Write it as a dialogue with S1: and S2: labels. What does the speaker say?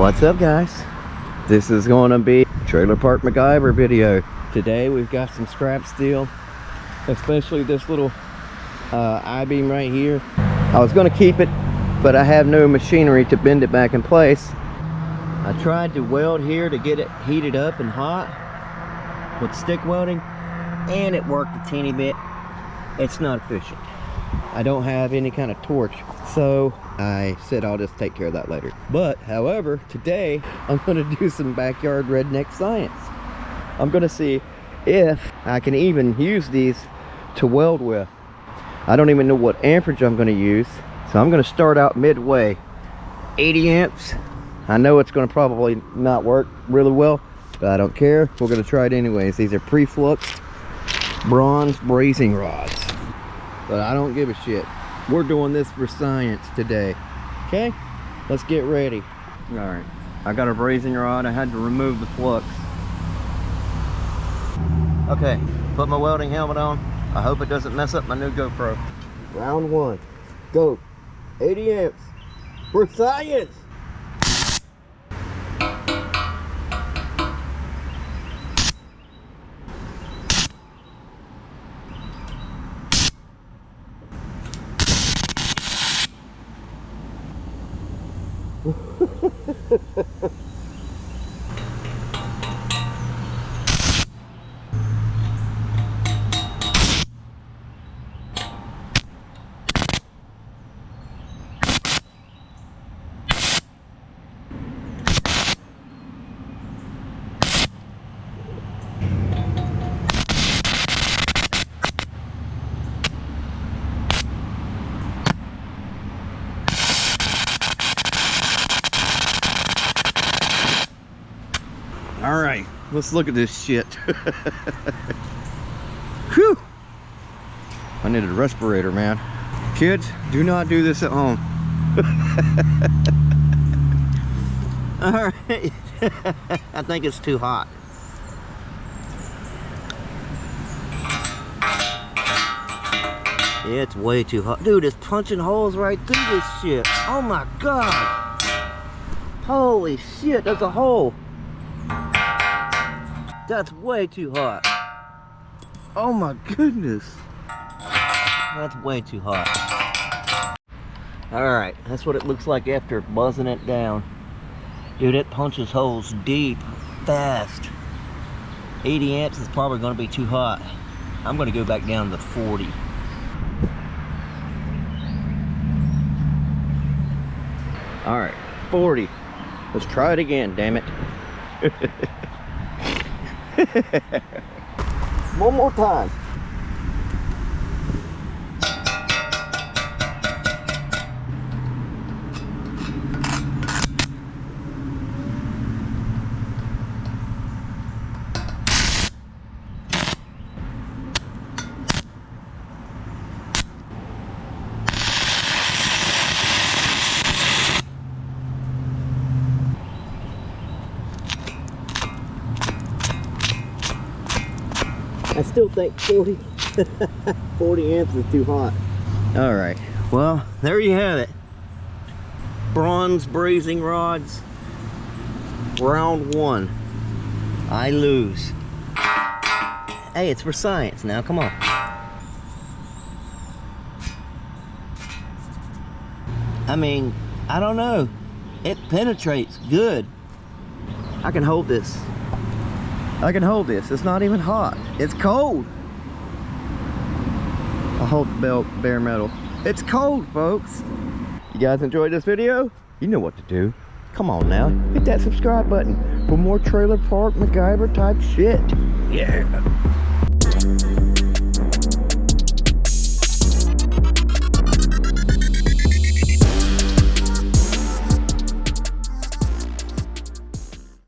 S1: What's up, guys? This is going to be Trailer Park MacGyver video. Today we've got some scrap steel, especially this little I-beam right here. I was going to keep it, but I have no machinery to bend it back in place. I tried to weld here to get it heated up and hot with stick welding, and it worked a teeny bit. It's not efficient. I don't have any kind of torch, so I said I'll just take care of that later. But however, today I'm going to do some backyard redneck science. I'm going to see if I can even use these to weld with. I don't even know what amperage I'm going to use, so I'm going to start out midway. 80 amps. I know it's going to probably not work really well, but I don't care. We're going to try it anyways. These are pre-flux bronze brazing rods, but I don't give a shit. We're doing this for science today. Okay, let's get ready. All right, I got a brazing rod. I had to remove the flux. Okay, put my welding helmet on. I hope it doesn't mess up my new GoPro. Round one, go. 80 amps for science. All right, let's look at this shit. Whew! I need a respirator, man. Kids, do not do this at home. All right. I think it's too hot. Yeah, it's way too hot. Dude, it's punching holes right through this shit. Oh my God. Holy shit, there's a hole. That's way too hot. Oh my goodness. That's way too hot. Alright, that's what it looks like after buzzing it down. Dude, it punches holes deep, fast. 80 amps is probably going to be too hot. I'm going to go back down to 40. Alright, 40. Let's try it again, damn it. One more time. I still think 40 amps is too hot. All right, well, there you have it. Bronze brazing rods, round one. I lose. Hey, it's for science now, come on. I mean, I don't know. It penetrates good. I can hold this. I can hold this. It's not even hot. It's cold. I'll hold the bare metal. It's cold, folks. You guys enjoyed this video? You know what to do. Come on now. Hit that subscribe button for more Trailer Park MacGyver type shit. Yeah.